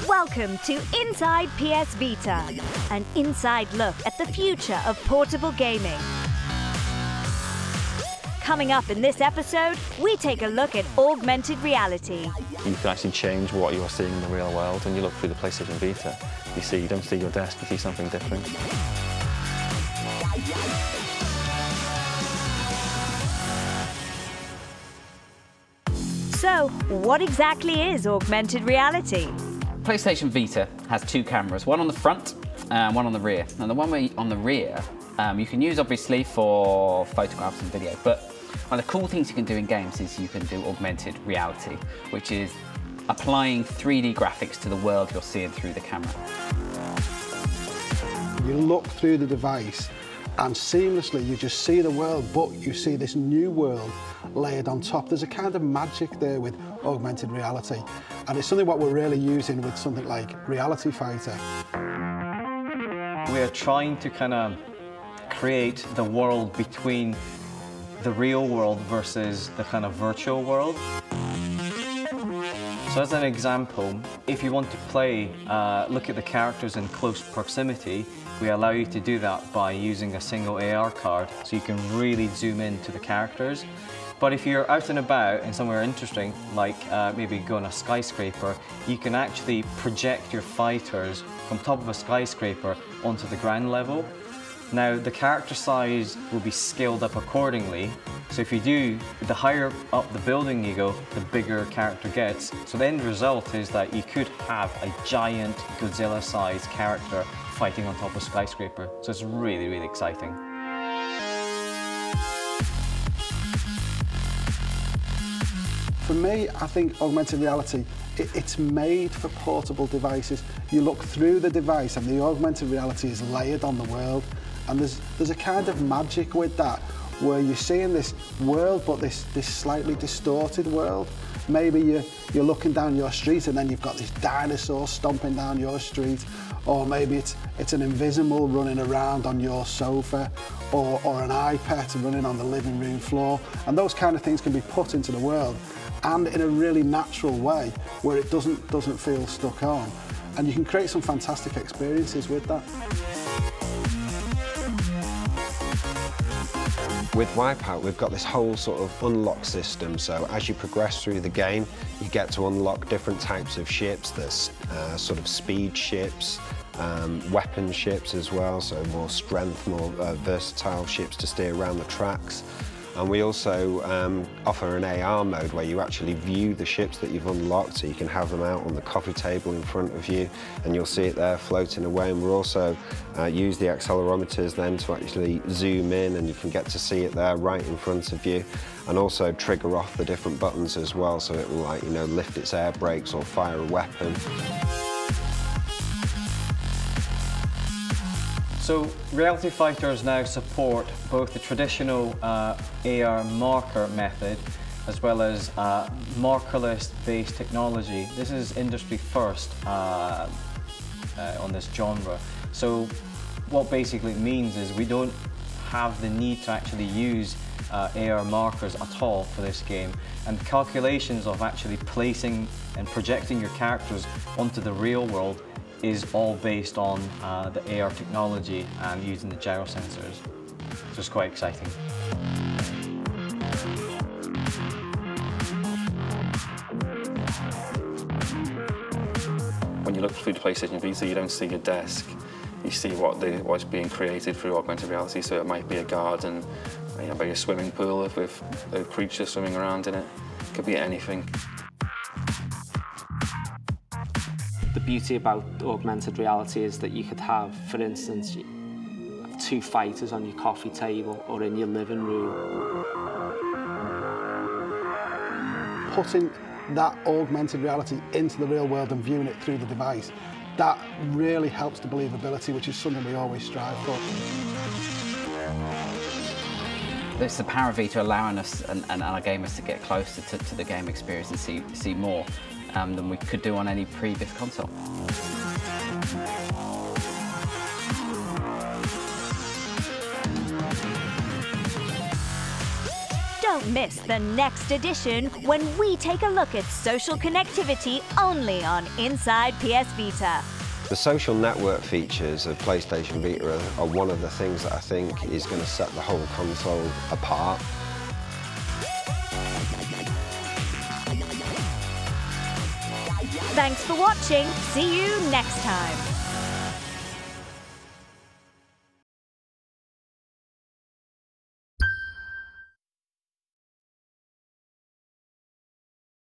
Welcome to Inside PS Vita, an inside look at the future of portable gaming. Coming up in this episode, we take a look at augmented reality. You can actually change what you're seeing in the real world. When you look through the PlayStation Vita, you don't see your desk, you see something different. So, what exactly is augmented reality? PlayStation Vita has two cameras, one on the front and one on the rear. And the one on the rear, you can use obviously for photographs and video, but one of the cool things you can do in games is you can do augmented reality, which is applying 3D graphics to the world you're seeing through the camera. You look through the device and seamlessly you just see the world, but you see this new world layered on top. There's a kind of magic there with augmented reality, and it's something what we're really using with something like Reality Fighter. We're trying to kind of create the world between the real world versus the kind of virtual world. So as an example, if you want to play, look at the characters in close proximity, we allow you to do that by using a single AR card, so you can really zoom into the characters. But if you're out and about and somewhere interesting, like maybe go on a skyscraper, you can actually project your fighters from top of a skyscraper onto the ground level. Now, the character size will be scaled up accordingly. So if you do, the higher up the building you go, the bigger character gets. So the end result is that you could have a giant Godzilla-sized character fighting on top of a skyscraper. So it's really, really exciting. For me, I think augmented reality, it's made for portable devices. You look through the device and the augmented reality is layered on the world. And there's a kind of magic with that, where you're seeing this world, but this slightly distorted world. Maybe you're looking down your street and then you've got this dinosaur stomping down your street, or maybe it's an invisible running around on your sofa, or an iPad running on the living room floor. And those kind of things can be put into the world, and in a really natural way, where it doesn't feel stuck on. And you can create some fantastic experiences with that. With Wipeout, we've got this whole sort of unlock system, so as you progress through the game, you get to unlock different types of ships. There's sort of speed ships, weapon ships as well, so more strength, more versatile ships to steer around the tracks. And we also offer an AR mode where you actually view the ships that you've unlocked, so you can have them out on the coffee table in front of you and you'll see it there floating away. And we'll also use the accelerometers then to actually zoom in, and you can get to see it there right in front of you, and also trigger off the different buttons as well, so it will, like, you know, lift its air brakes or fire a weapon. So Reality Fighters now support both the traditional AR marker method as well as markerless-based technology. This is industry first on this genre. So what basically it means is we don't have the need to actually use AR markers at all for this game, and the calculations of actually placing and projecting your characters onto the real world is all based on the AR technology and using the gyro sensors. So it's quite exciting. When you look through the PlayStation Vita, you don't see your desk. You see what's being created through augmented reality. So it might be a garden, maybe a swimming pool with a creature swimming around in it. It could be anything. The beauty about augmented reality is that you could have, for instance, two fighters on your coffee table or in your living room. Putting that augmented reality into the real world and viewing it through the device, that really helps the believability, which is something we always strive for. It's the power of Vita allowing us and our gamers to get closer to the game experience and see more than we could do on any previous console. Don't Don't miss the next edition when we take a look at social connectivity only on Inside PS Vita. The social network features of PlayStation Vita are one of the things that I think is going to set the whole console apart. Thanks for watching. See you next time.